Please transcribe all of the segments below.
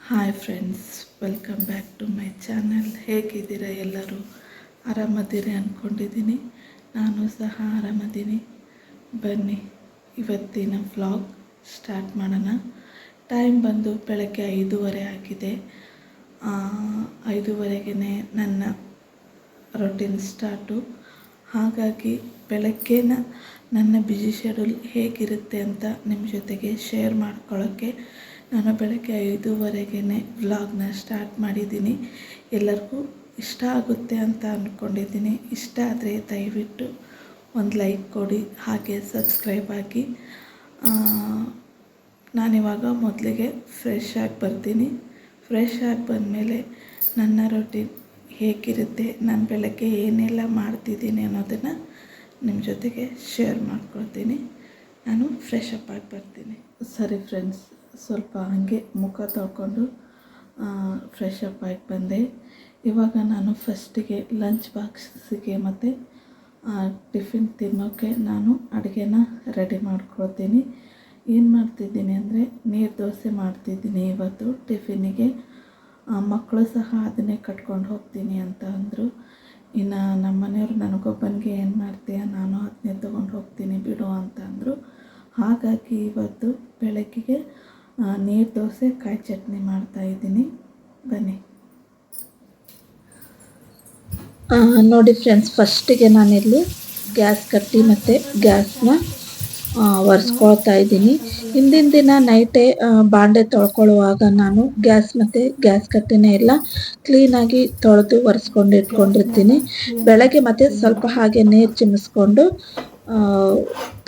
Hi friends, welcome back to my channel. ಹೇಗಿದ್ದೀರಾ? ಎಲ್ಲರೂ ಆರಾಮದ್ದೀರಿ ಅಂದ್ಕೊಂಡಿದ್ದೀನಿ. ನಾನು ಸಹ ಆರಾಮದ್ದೀನಿ. ಬನ್ನಿ ಇವತ್ತಿನ ವ್ಲಾಗ್ ಸ್ಟಾರ್ಟ್ ಮಾಡೋಣ. ಟೈಮ್ ಬಂದು ಬೆಳಗ್ಗೆ 5:30 ಆಗಿದೆ. 5:30ಗೆ ನನ್ನ ರೊಟೀನ್ ಸ್ಟಾರ್ಟು. ಹಾಗಾಗಿ ಬೆಳಗ್ಗೆ ನನ್ನ ಬ್ಯುಸಿ ಶೆಡ್ಯೂಲ್ ಹೇಗಿರುತ್ತೆ ಅಂತ ನಿಮ್ಮ ಜೊತೆಗೆ ಶೇರ್ ಮಾಡ್ಕೊಳ್ಳೋಕ್ಕೆ ನಾನು ಬೆಳಗ್ಗೆ 5:30ಗೆ ವ್ಲಾಗ್ನ ಸ್ಟಾರ್ಟ್ ಮಾಡಿದ್ದೀನಿ. ಎಲ್ಲರಿಗೂ ಇಷ್ಟ ಆಗುತ್ತೆ ಅಂತ ಅಂದ್ಕೊಂಡಿದ್ದೀನಿ. ಇಷ್ಟ ಆದರೆ ದಯವಿಟ್ಟು ಒಂದು ಲೈಕ್ ಕೊಡಿ, ಹಾಗೆ ಸಬ್ಸ್ಕ್ರೈಬ್ ಆಗಿ. ನಾನಿವಾಗ ಮೊದಲಿಗೆ ಫ್ರೆಶ್ ಆಗಿ ಬರ್ತೀನಿ. ಫ್ರೆಶ್ ಆಗಿ ಬಂದಮೇಲೆ ನನ್ನ ರೊಟೀನ್ ಹೇಗಿರುತ್ತೆ, ನಾನು ಬೆಳಗ್ಗೆ ಏನೆಲ್ಲ ಮಾಡ್ತಿದ್ದೀನಿ ಅನ್ನೋದನ್ನು ನಿಮ್ಮ ಜೊತೆಗೆ ಶೇರ್ ಮಾಡ್ಕೊಳ್ತೀನಿ. ನಾನು ಫ್ರೆಶ್ ಅಪ್ ಆಗಿ ಬರ್ತೀನಿ. ಸರಿ ಫ್ರೆಂಡ್ಸ್, ಸ್ವಲ್ಪ ಹಾಗೆ ಮುಖ ತೊಳ್ಕೊಂಡು ಫ್ರೆಶ್ ಅಪ್ ಆಗಿ ಬಂದೆ. ಇವಾಗ ನಾನು ಫಸ್ಟಿಗೆ ಲಂಚ್ ಬಾಕ್ಸಿಗೆ ಮತ್ತು ಟಿಫಿನ್ ತಿನ್ನೋಕ್ಕೆ ನಾನು ಅಡುಗೆನ ರೆಡಿ ಮಾಡ್ಕೊಳ್ತೀನಿ. ಏನು ಮಾಡ್ತಿದ್ದೀನಿ ಅಂದರೆ ನೀರು ದೋಸೆ ಮಾಡ್ತಿದ್ದೀನಿ ಇವತ್ತು ಟಿಫಿನಿಗೆ. ಮಕ್ಕಳು ಸಹ ಅದನ್ನೇ ಕಟ್ಕೊಂಡು ಹೋಗ್ತೀನಿ ಅಂತ ಅಂದರು. ಇನ್ನು ನಮ್ಮ ಮನೆಯವರು ನನಗೊಬ್ಬನಿಗೆ ಏನು ಮಾಡ್ತೀಯ, ನಾನು ಅದನ್ನೇ ತೊಗೊಂಡು ಹೋಗ್ತೀನಿ ಬಿಡು ಅಂತ ಅಂದರು. ಹಾಗಾಗಿ ಇವತ್ತು ಬೆಳಗ್ಗೆಗೆ ನೀರು ದೋಸೆ ಕಾಯಿ ಚಟ್ನಿ ಮಾಡ್ತಾಯಿದ್ದೀನಿ. ಬನ್ನಿ ನೋಡಿ ಫ್ರೆಂಡ್ಸ್, ಫಸ್ಟಿಗೆ ನಾನಿಲ್ಲಿ ಗ್ಯಾಸ್ ಕಟ್ಟಿ ಮತ್ತು ಗ್ಯಾಸ್ನ ಒರೆಸ್ಕೊಳ್ತಾ ಇದ್ದೀನಿ. ಹಿಂದಿನ ದಿನ ನೈಟೇ ಬಾಂಡೆ ತೊಳ್ಕೊಳ್ಳುವಾಗ ನಾನು ಗ್ಯಾಸ್ ಮತ್ತು ಗ್ಯಾಸ್ ಕಟ್ಟಿನ ಎಲ್ಲ ಕ್ಲೀನಾಗಿ ತೊಳೆದು ಒರೆಸ್ಕೊಂಡು ಇಟ್ಕೊಂಡಿರ್ತೀನಿ. ಬೆಳಗ್ಗೆ ಮತ್ತು ಸ್ವಲ್ಪ ಹಾಗೆ ನೀರು ಚಿಮ್ಮಿಸ್ಕೊಂಡು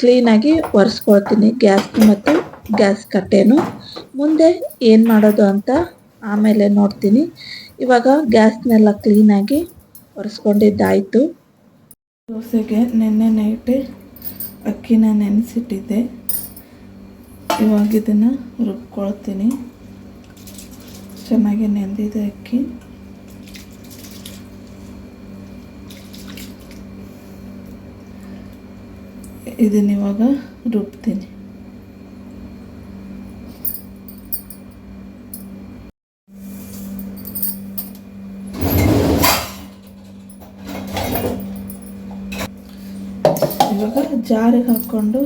ಕ್ಲೀನಾಗಿ ಒರೆಸ್ಕೊಳ್ತೀನಿ ಗ್ಯಾಸ್ನ ಮತ್ತು ಗ್ಯಾಸ್ ಕಟ್ಟೆನು. ಮುಂದೆ ಏನು ಮಾಡೋದು ಅಂತ ಆಮೇಲೆ ನೋಡ್ತೀನಿ. ಇವಾಗ ಗ್ಯಾಸ್ನೆಲ್ಲ ಕ್ಲೀನಾಗಿ ಒರೆಸ್ಕೊಂಡಿದ್ದಾಯಿತು. ದೋಸೆಗೆ ನೆನ್ನೆ ನೈಟೇ ಅಕ್ಕಿನ ನೆನೆಸಿಟ್ಟಿದ್ದೆ. ಇವಾಗ ಇದನ್ನು ರುಬ್ಕೊಳ್ತೀನಿ. ಚೆನ್ನಾಗಿ ನೆಂದಿದೆ ಅಕ್ಕಿ. ಇದನ್ನಿವಾಗ ರುಬ್ತೀನಿ. ಇವಾಗ ಜಾರಿಗೆ ಹಾಕ್ಕೊಂಡು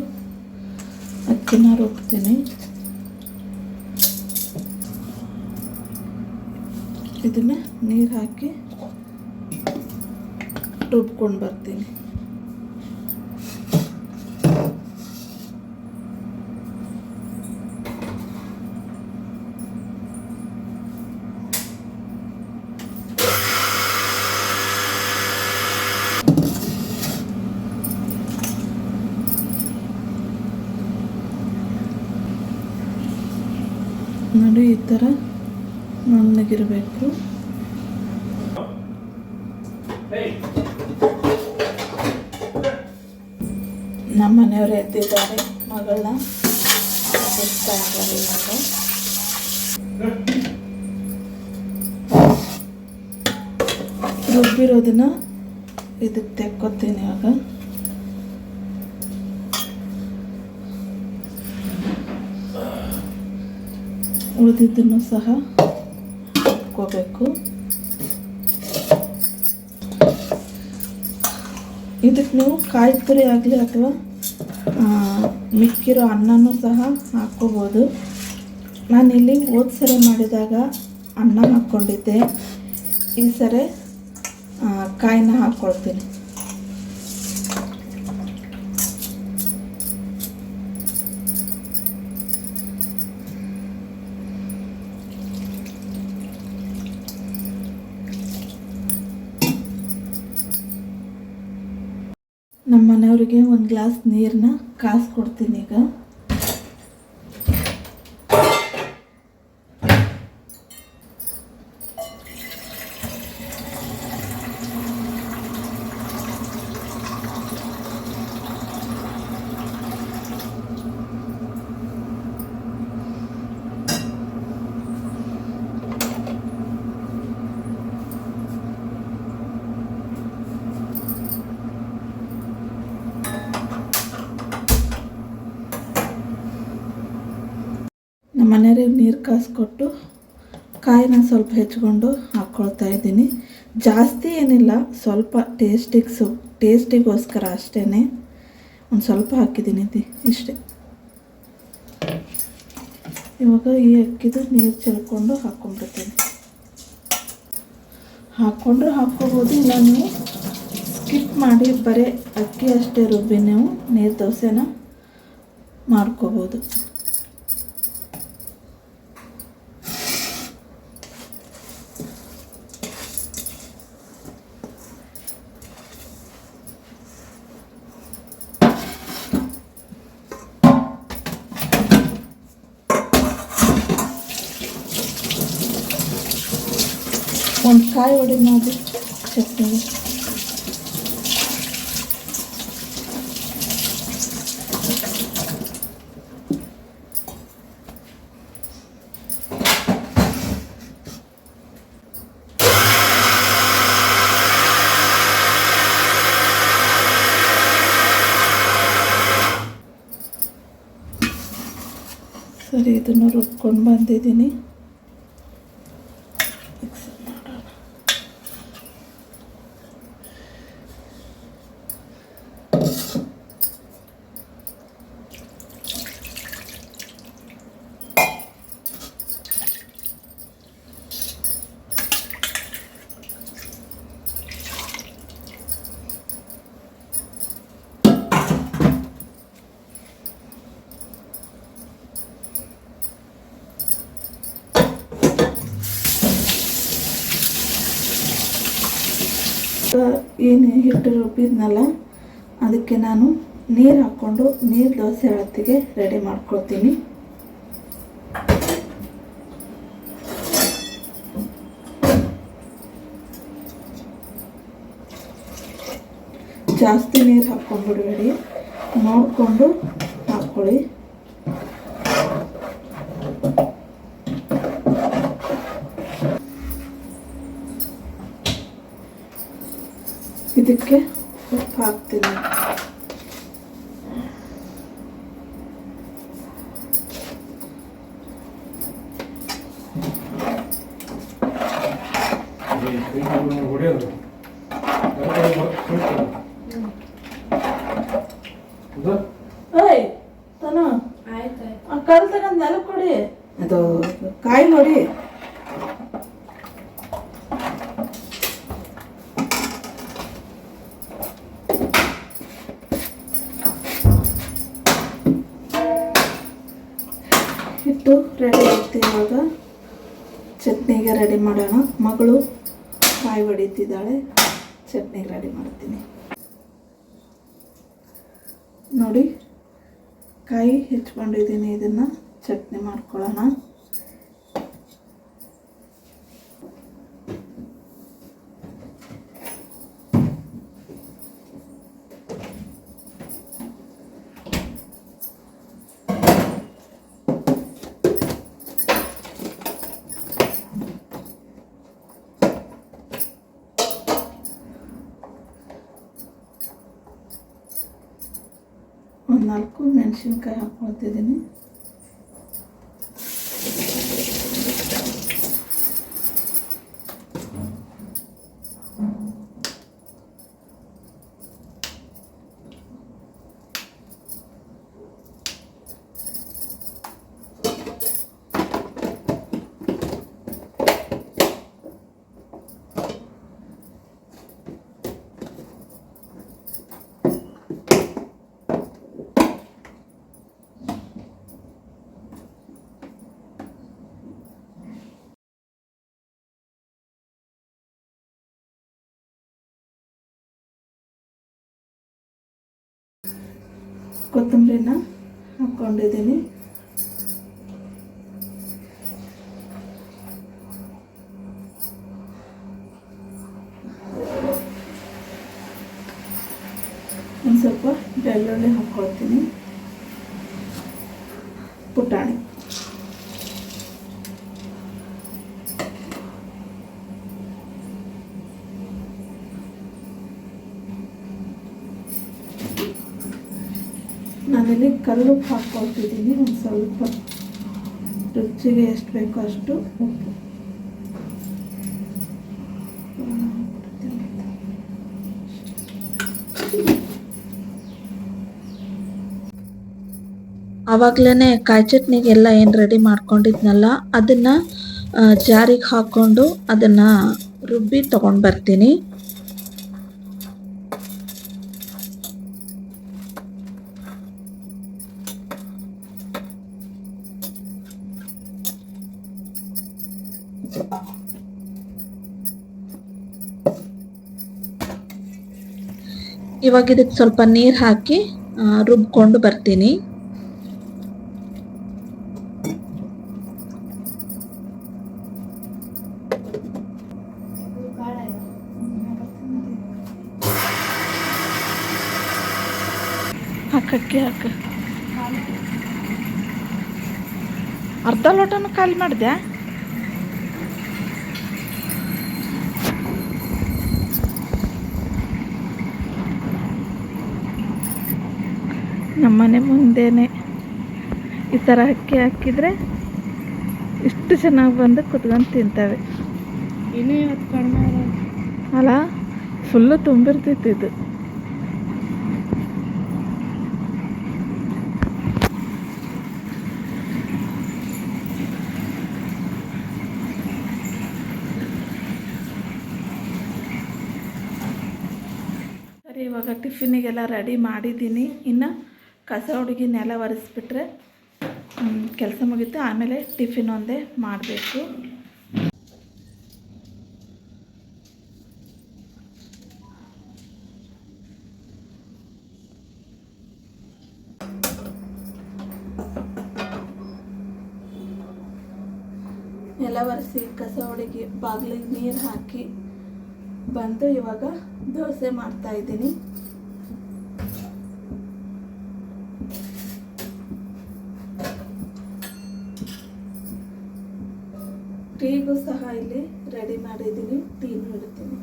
ಅಕ್ಕಿನ ರುಬ್ತೀನಿ. ಇದನ್ನು ನೀರು ಹಾಕಿ ರುಬ್ಕೊಂಡು ಬರ್ತೀನಿ. ನೋಡಿ, ಈ ಥರ ನುಣ್ಣಗಿರಬೇಕು. ನಮ್ಮ ಮನೆಯವರು ಎದ್ದಿದ್ದಾರೆ. ಮಗಳನ್ನ ಎಬ್ಬಿಸ್ತಾ ಇದ್ದಾರೆ. ಇವಾಗ ರುಬ್ಬಿರೋದನ್ನ ಇದಕ್ಕೆ ತೆಕ್ಕೊತೀನಿ. ಇವಾಗ ಉಳಿದಿದ್ದನ್ನು ಸಹ ಹಾಕ್ಕೋಬೇಕು. ಇದಕ್ಕೆ ನೀವು ಕಾಯಿ ತುರಿ ಆಗಲಿ ಅಥವಾ ಮಿಕ್ಕಿರೋ ಅನ್ನನೂ ಸಹ ಹಾಕ್ಕೋಬೋದು. ನಾನಿಲ್ಲಿ ಹೋದ ಸರಿ ಮಾಡಿದಾಗ ಅನ್ನ ಹಾಕ್ಕೊಂಡಿದ್ದೆ. ಈ ಸರಿ ಕಾಯಿನ ಹಾಕ್ಕೊಳ್ತೀನಿ. ನಮ್ಮ ಮನೆಯವರಿಗೆ ಒಂದು ಗ್ಲಾಸ್ ನೀರನ್ನ ಕಾಯಿಸ್ಕೊಡ್ತೀನಿ ಈಗ. ನಮ್ಮ ಮನೆಯವ್ರಿಗೆ ನೀರು ಕಾಯಿಸ್ಕೊಟ್ಟು ಕಾಯಿನ ಸ್ವಲ್ಪ ಹೆಚ್ಕೊಂಡು ಹಾಕ್ಕೊಳ್ತಾ ಇದ್ದೀನಿ. ಜಾಸ್ತಿ ಏನಿಲ್ಲ, ಸ್ವಲ್ಪ ಟೇಸ್ಟಿಗೋಸ್ಕರ ಅಷ್ಟೇ ಒಂದು ಸ್ವಲ್ಪ ಹಾಕಿದ್ದೀನಿ ಇಷ್ಟೇ. ಇವಾಗ ಈ ಅಕ್ಕಿದು ನೀರು ಚೆಲ್ಕೊಂಡು ಹಾಕ್ಕೊಂಡ್ಬಿಡ್ತೀನಿ. ಹಾಕ್ಕೊಂಡ್ರೆ ಹಾಕ್ಕೋಬೋದು, ಇಲ್ಲ ನೀವು ಸ್ಕಿಪ್ ಮಾಡಿ ಬರೀ ಅಕ್ಕಿ ಅಷ್ಟೇ ರುಬ್ಬಿ ನೀವು ನೀರು ದೋಸೆನ ಮಾಡ್ಕೋಬೋದು. ಒಂದು ಕಾಯಿ ಹೊಡಿ ಮಾಡಿ ಚಟ್ನಿಗೆ. ಸರಿ, ಇದನ್ನು ರುಬ್ಕೊಂಡು ಬಂದಿದ್ದೀನಿ. ಏನು ಹಿಟ್ಟು ರುಬ್ಬಿದ್ನಲ್ಲ, ಅದಕ್ಕೆ ನಾನು ನೀರು ಹಾಕ್ಕೊಂಡು ನೀರು ದೋಸೆ ಅಳತೆಗೆ ರೆಡಿ ಮಾಡ್ಕೊಳ್ತೀನಿ. ಜಾಸ್ತಿ ನೀರು ಹಾಕ್ಕೊಂಡ್ಬಿಡಬೇಡಿ, ನೋಡಿಕೊಂಡು ಹಾಕ್ಕೊಳ್ಳಿ. ಇದಕ್ಕೆ ಉಪ್ಪು ಹಾಕ್ತೀನಿ. ಕಲ್ ತಗೊಂಡ್ ನೆಲ ಕೊಡಿ, ಅದು ಕಾಯಿ ನೋಡಿ. ಹಿಟ್ಟು ರೆಡಿ ಆಗ್ತಿ. ಇವಾಗ ಚಟ್ನಿಗೆ ರೆಡಿ ಮಾಡೋಣ. ಮಗಳು ಕಾಯಿ ಹೊಡಿತಿದ್ದಾಳೆ, ಚಟ್ನಿಗೆ ರೆಡಿ ಮಾಡ್ತೀನಿ. ನೋಡಿ, ಕಾಯಿ ಹೆಚ್ಕೊಂಡಿದ್ದೀನಿ, ಇದನ್ನು ಚಟ್ನಿ ಮಾಡ್ಕೊಳ್ಳೋಣ. ಒಂದು 4 ಮೆಣಸಿನ್ಕಾಯಿ ಹಾಕ್ಕೊಳ್ತಿದ್ದೀನಿ. ಕೊತ್ತಂಬರಿನ ಹಾಕ್ಕೊಂಡಿದ್ದೀನಿ. ಒಂದು ಸ್ವಲ್ಪ ಬೆಳ್ಳುಳ್ಳಿ ಹಾಕ್ಕೊಳ್ತೀನಿ, ಪುಟಾಣಿ. ನಾನಿಲ್ಲಿ ಕಲ್ಲುಪ್ಪು ಹಾಕ್ಕೊಳ್ತಿದ್ದೀನಿ. ಒಂದು ಸ್ವಲ್ಪ ರುಚಿಗೆ ಎಷ್ಟು ಬೇಕೋ ಅಷ್ಟು ಉಪ್ಪು. ಆವಾಗಲೇ ಕಾಯಿ ಚಟ್ನಿಗೆಲ್ಲ ಏನು ರೆಡಿ ಮಾಡ್ಕೊಂಡಿದ್ನಲ್ಲ ಅದನ್ನು ಜಾರಿಗೆ ಹಾಕ್ಕೊಂಡು ಅದನ್ನು ರುಬ್ಬಿ ತೊಗೊಂಡು ಬರ್ತೀನಿ. ಇವಾಗ ಇದಕ್ಕೆ ಸ್ವಲ್ಪ ನೀರು ಹಾಕಿ ರುಬ್ಕೊಂಡು ಬರ್ತೀನಿ. ಹಾಕಕ್ಕೆ ಅರ್ಧ ಲೋಟನೂ ಖಾಲಿ ಮಾಡಿದೆ. ನಮ್ಮನೆ ಮುಂದೆನೇ ಈ ಥರ ಅಕ್ಕಿ ಹಾಕಿದರೆ ಇಷ್ಟು ಚೆನ್ನಾಗಿ ಬಂದು ಕುತ್ಕೊಂಡು ತಿಂತವೆ. ಇನ್ನೂ ಇವತ್ತು ಕಡಿಮೆ ಅಲ್ಲ, ಫುಲ್ಲು ತುಂಬಿರ್ತೈತಿ ಇದು. ಸರಿ, ಇವಾಗ ಟಿಫಿನಿಗೆಲ್ಲ ರೆಡಿ ಮಾಡಿದ್ದೀನಿ. ಇನ್ನು ಕಸ ಹುಡುಗಿ ನೆಲ ಒರೆಸ್ಬಿಟ್ರೆ ಕೆಲಸ ಮುಗಿತು. ಆಮೇಲೆ ಟಿಫಿನ್ ಒಂದೇ ಮಾಡಬೇಕು. ನೆಲ ಒರೆಸಿ ಕಸ ಹುಡುಗಿ ಬಾಗಿಲಿಗೆ ನೀರು ಹಾಕಿ ಬಂದು ಇವಾಗ ದೋಸೆ ಮಾಡ್ತಾಯಿದ್ದೀನಿ. ಟೀಗೂ ಸಹ ಇಲ್ಲಿ ರೆಡಿ ಮಾಡಿದ್ದೀನಿ. ಟೀನು ಇಡ್ತೀನಿ.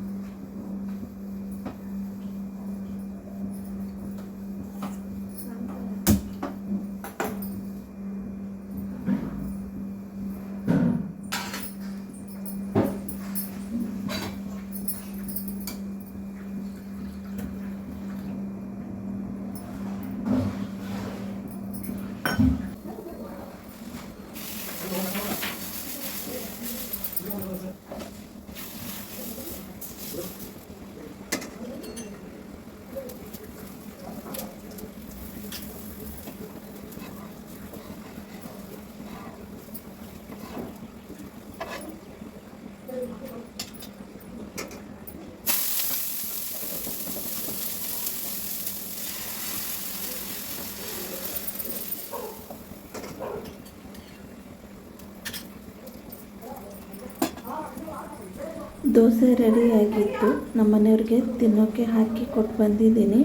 ದೋಸೆ ರೆಡಿಯಾಗಿತ್ತು. ನಮ್ಮ ಮನೆಯವ್ರಿಗೆ ತಿನ್ನೋಕ್ಕೆ ಹಾಕಿ ಕೊಟ್ಟು ಬಂದಿದ್ದೀನಿ.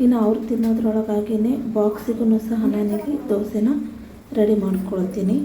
ಇನ್ನು ಅವ್ರು ತಿನ್ನೋದ್ರೊಳಗಾಗಿಯೇ ಬಾಕ್ಸಿಗೂ ಸಹ ನನಗೆ ದೋಸೆನ ರೆಡಿ ಮಾಡ್ಕೊಳ್ತೀನಿ.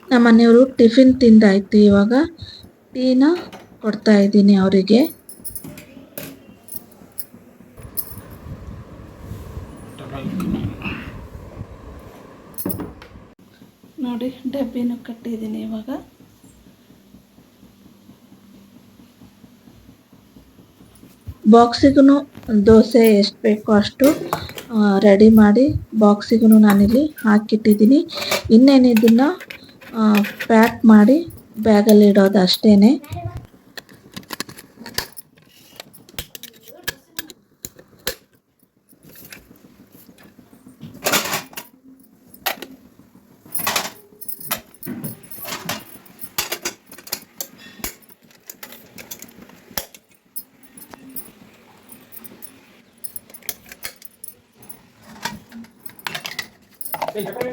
ನಮ್ಮ ಮನೆಯವರು ಟಿಫಿನ್ ತಿಂದಾಯಿತು. ಇವಾಗ ಟೀನ ಕೊಡ್ತಾ ಇದ್ದೀನಿ ಅವರಿಗೆ. ನೋಡಿ, ಡಬ್ಬಿನೂ ಕಟ್ಟಿದ್ದೀನಿ. ಇವಾಗ ಬಾಕ್ಸಿಗೂ ದೋಸೆ ಎಷ್ಟು ಬೇಕೋ ಅಷ್ಟು ರೆಡಿ ಮಾಡಿ ಬಾಕ್ಸಿಗೂ ನಾನಿಲ್ಲಿ ಹಾಕಿಟ್ಟಿದ್ದೀನಿ. ಇನ್ನೇನು ಇದನ್ನು ಪ್ಯಾಕ್ ಮಾಡಿ ಬ್ಯಾಗಲ್ಲಿ ಇಡೋದು ಅಷ್ಟೇ. ಆವಾಗಲೇ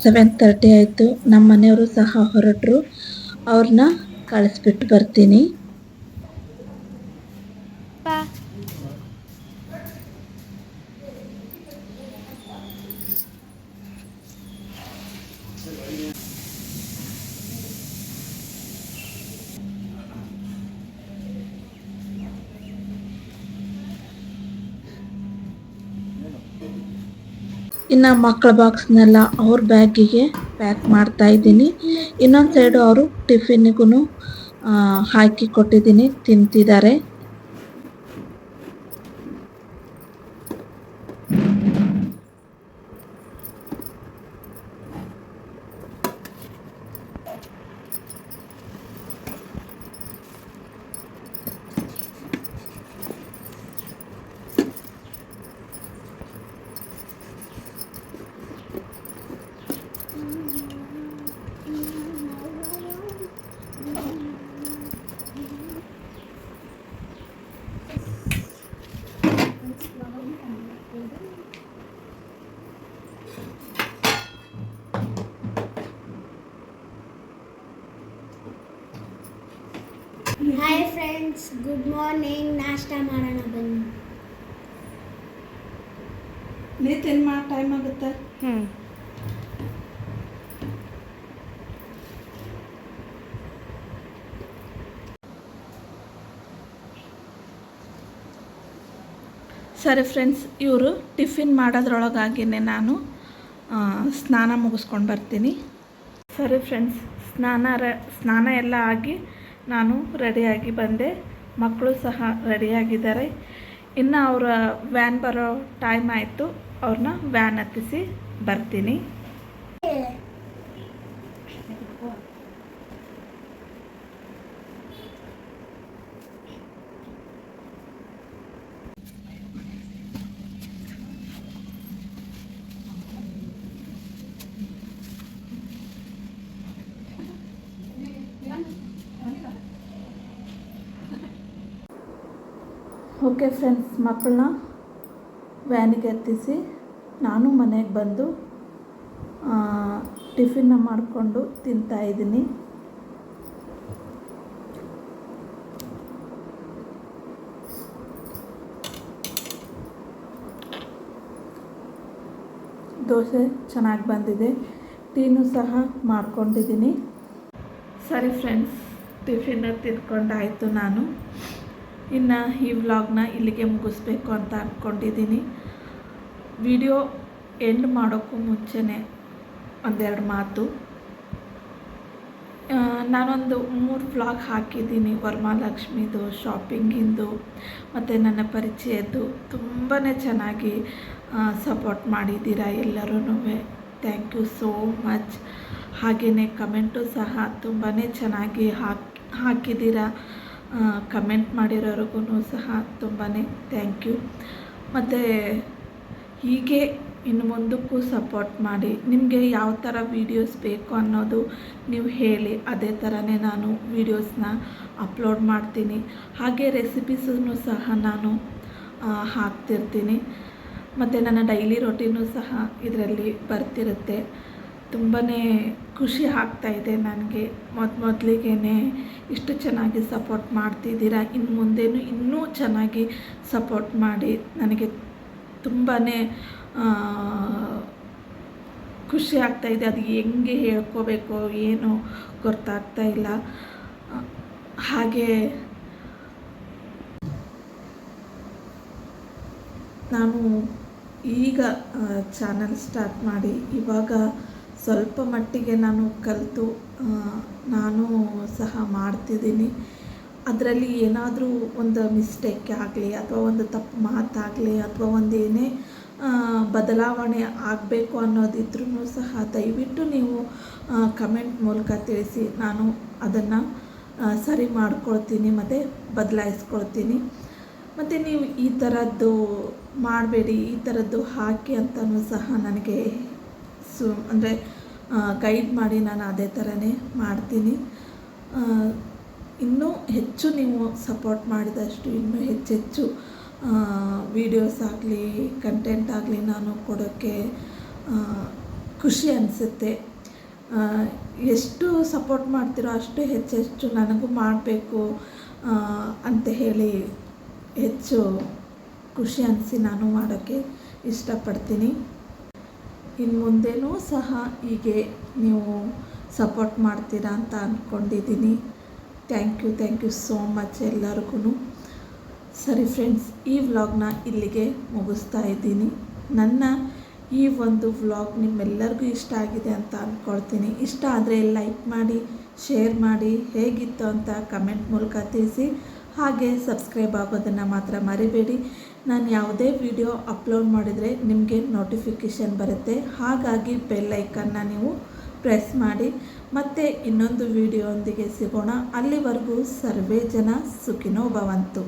7:30 ಆಯಿತು. ನಮ್ಮ ಮನೆಯವರು ಸಹ ಹೊರಟರು. ಅವ್ರನ್ನ ಕಳಿಸ್ಬಿಟ್ಟು ಬರ್ತೀನಿ. ಇನ್ನು ಮಕ್ಕಳ ಬಾಕ್ಸ್ನೆಲ್ಲ ಅವ್ರ ಬ್ಯಾಗಿಗೆ ಪ್ಯಾಕ್ ಮಾಡ್ತಾ ಇದ್ದೀನಿ. ಇನ್ನೊಂದು ಸೈಡು ಅವರು ಟಿಫಿನ್ನಿಗೂ ಹಾಕಿ ಕೊಟ್ಟಿದ್ದೀನಿ, ತಿಂತಿದ್ದಾರೆ. Hi friends, good morning. ನಾಷ್ಟ ಮಾಡೋಣ ಬನ್ನಿ. ನೀ ತಿನ್ನುವ ಟೈಮ್ ಆಗುತ್ತೆ. ಸರಿ ಫ್ರೆಂಡ್ಸ್, ಇವರು ಟಿಫಿನ್ ಮಾಡೋದ್ರೊಳಗಾಗಿನೇ ನಾನು ಸ್ನಾನ ಮುಗಿಸ್ಕೊಂಡು ಬರ್ತೀನಿ. ಸರಿ ಫ್ರೆಂಡ್ಸ್, ಸ್ನಾನ ಎಲ್ಲ ಆಗಿ ನಾನು ರೆಡಿಯಾಗಿ ಬಂದೆ. ಮಕ್ಕಳು ಸಹ ರೆಡಿಯಾಗಿದ್ದಾರೆ. ಇನ್ನು ಅವರ ವ್ಯಾನ್ ಬರೋ ಟೈಮ್ ಆಯಿತು. ಅವ್ರನ್ನ ವ್ಯಾನ್ ಹತ್ತಿಸಿ ಬರ್ತೀನಿ. ಓಕೆ ಫ್ರೆಂಡ್ಸ್, ಮಕ್ಕಳನ್ನ ವ್ಯಾನಿಗೆ ಹತ್ತಿಸಿ ನಾನು ಮನೆಗೆ ಬಂದು ಟಿಫಿನ್ನ ಮಾಡಿಕೊಂಡು ತಿಂತಾಯಿದ್ದೀನಿ. ದೋಸೆ ಚೆನ್ನಾಗಿ ಬಂದಿದೆ. ಟೀನೂ ಸಹ ಮಾಡ್ಕೊಂಡಿದ್ದೀನಿ. ಸರಿ ಫ್ರೆಂಡ್ಸ್, ಟಿಫಿನ್ನ ತಿಂದ್ಕೊಂಡಾಯಿತು. ನಾನು ಇನ್ನು ಈ ವ್ಲಾಗ್ನ ಇಲ್ಲಿಗೆ ಮುಗಿಸ್ಬೇಕು ಅಂತ ಅಂದ್ಕೊಂಡಿದ್ದೀನಿ. ವಿಡಿಯೋ ಎಂಡ್ ಮಾಡೋಕ್ಕೂ ಮುಂಚೆನೇ ಒಂದೆರಡು ಮಾತು. ನಾನೊಂದು 3 ವ್ಲಾಗ್ ಹಾಕಿದ್ದೀನಿ. ವರಮಹಾಲಕ್ಷ್ಮಿದು, ಶಾಪಿಂಗಿಂದು ಮತ್ತು ನನ್ನ ಪರಿಚಯದ್ದು. ತುಂಬಾ ಚೆನ್ನಾಗಿ ಸಪೋರ್ಟ್ ಮಾಡಿದ್ದೀರಾ ಎಲ್ಲರೂ. Thank you so much. ಹಾಗೆಯೇ ಕಮೆಂಟು ಸಹ ತುಂಬಾ ಚೆನ್ನಾಗಿ ಹಾಕಿದ್ದೀರಾ. ಕಮೆಂಟ್ ಮಾಡಿರೋರಿಗೂ ಸಹ ತುಂಬಾ ಥ್ಯಾಂಕ್ ಯು. ಮತ್ತು ಹೀಗೆ ಇನ್ನು ಮುಂದಕ್ಕೂ ಸಪೋರ್ಟ್ ಮಾಡಿ. ನಿಮಗೆ ಯಾವ ಥರ ವೀಡಿಯೋಸ್ ಬೇಕು ಅನ್ನೋದು ನೀವು ಹೇಳಿ, ಅದೇ ಥರನೇ ನಾನು ವೀಡಿಯೋಸ್ನ ಅಪ್ಲೋಡ್ ಮಾಡ್ತೀನಿ. ಹಾಗೆ ರೆಸಿಪೀಸನ್ನು ಸಹ ನಾನು ಹಾಕ್ತಿರ್ತೀನಿ. ಮತ್ತು ನನ್ನ ಡೈಲಿ ರೊಟೀನು ಸಹ ಇದರಲ್ಲಿ ಬರ್ತಿರುತ್ತೆ. ತುಂಬಾ ಖುಷಿ ಆಗ್ತಾಯಿದೆ ನನಗೆ. ಮೊದಲಿಗೆ ಇಷ್ಟು ಚೆನ್ನಾಗಿ ಸಪೋರ್ಟ್ ಮಾಡ್ತಿದ್ದೀರಾ. ಇನ್ನು ಮುಂದೇನು ಇನ್ನೂ ಚೆನ್ನಾಗಿ ಸಪೋರ್ಟ್ ಮಾಡಿ. ನನಗೆ ತುಂಬಾ ಖುಷಿ ಆಗ್ತಾಯಿದೆ. ಅದು ಹೆಂಗೆ ಹೇಳ್ಕೋಬೇಕೋ ಏನೋ ಗೊತ್ತಾಗ್ತಾ ಇಲ್ಲ. ಹಾಗೆ ನಾನು ಈಗ ಚಾನಲ್ ಸ್ಟಾರ್ಟ್ ಮಾಡಿ ಇವಾಗ ಸ್ವಲ್ಪ ಮಟ್ಟಿಗೆ ನಾನು ಕಲಿತು ನಾನು ಸಹ ಮಾಡ್ತಿದ್ದೀನಿ. ಅದರಲ್ಲಿ ಏನಾದರೂ ಒಂದು ಮಿಸ್ಟೇಕ್ ಆಗಲಿ ಅಥವಾ ಒಂದು ತಪ್ಪು ಮಾತಾಗಲಿ ಅಥವಾ ಒಂದೇನೇ ಬದಲಾವಣೆ ಆಗಬೇಕು ಅನ್ನೋದಿದ್ರೂ ಸಹ ದಯವಿಟ್ಟು ನೀವು ಕಮೆಂಟ್ ಮೂಲಕ ತಿಳಿಸಿ. ನಾನು ಅದನ್ನು ಸರಿ ಮಾಡ್ಕೊಳ್ತೀನಿ ಮತ್ತು ಬದಲಾಯಿಸ್ಕೊಳ್ತೀನಿ. ಮತ್ತು ನೀವು ಈ ಥರದ್ದು ಮಾಡಬೇಡಿ, ಈ ಥರದ್ದು ಹಾಕಿ ಅಂತಲೂ ಸಹ ನನಗೆ ಅಂದರೆ ಗೈಡ್ ಮಾಡಿ ನಾನು ಅದೇ ಥರನೇ ಮಾಡ್ತೀನಿ. ಇನ್ನೂ ಹೆಚ್ಚು ನೀವು ಸಪೋರ್ಟ್ ಮಾಡಿದಷ್ಟು ಇನ್ನೂ ಹೆಚ್ಚೆಚ್ಚು ವೀಡಿಯೋಸ್ ಆಗಲಿ ಕಂಟೆಂಟ್ ಆಗಲಿ ನಾನು ಕೊಡೋಕ್ಕೆ ಖುಷಿ ಅನಿಸುತ್ತೆ. ಎಷ್ಟು ಸಪೋರ್ಟ್ ಮಾಡ್ತೀರೋ ಅಷ್ಟು ಹೆಚ್ಚೆಚ್ಚು ನನಗೂ ಮಾಡಬೇಕು ಅಂತ ಹೇಳಿ ಹೆಚ್ಚು ಖುಷಿ ಅನಿಸಿ ನಾನು ಮಾಡೋಕ್ಕೆ ಇಷ್ಟಪಡ್ತೀನಿ. ಇನ್ನು ಮುಂದೆನೂ ಸಹ ಹೀಗೆ ನೀವು ಸಪೋರ್ಟ್ ಮಾಡ್ತೀರಾ ಅಂತ ಅಂದ್ಕೊಂಡಿದ್ದೀನಿ. ಥ್ಯಾಂಕ್ ಯು ಸೋ ಮಚ್ ಎಲ್ಲರಿಗೂ. ಸರಿ ಫ್ರೆಂಡ್ಸ್, ಈ ವ್ಲಾಗ್ನ ಇಲ್ಲಿಗೆ ಮುಗಿಸ್ತಾ ಇದ್ದೀನಿ. ನನ್ನ ಈ ಒಂದು ವ್ಲಾಗ್ ನಿಮ್ಮೆಲ್ಲರಿಗೂ ಇಷ್ಟ ಆಗಿದೆ ಅಂತ ಅಂದ್ಕೊಳ್ತೀನಿ. ಇಷ್ಟ ಆದರೆ ಲೈಕ್ ಮಾಡಿ, ಶೇರ್ ಮಾಡಿ, ಹೇಗಿತ್ತು ಅಂತ ಕಮೆಂಟ್ ಮೂಲಕ ತಿಳಿಸಿ. ಹಾಗೆ ಸಬ್ಸ್ಕ್ರೈಬ್ ಆಗೋದನ್ನು ಮಾತ್ರ ಮರಿಬೇಡಿ. ನಾನು ಯಾವುದೇ ವಿಡಿಯೋ ಅಪ್ಲೋಡ್ ಮಾಡಿದರೆ ನಿಮಗೆ ನೋಟಿಫಿಕೇಷನ್ ಬರುತ್ತೆ. ಹಾಗಾಗಿ ಬೆಲ್ ಐಕನ್ನ ನೀವು ಪ್ರೆಸ್ ಮಾಡಿ. ಮತ್ತೆ ಇನ್ನೊಂದು ವಿಡಿಯೋ ಒಂದಿಗೆ ಸಿಗೋಣ. ಅಲ್ಲಿವರೆಗೂ ಸರ್ವೇ ಜನ ಸುಖಿನೋ ಭವಂತು.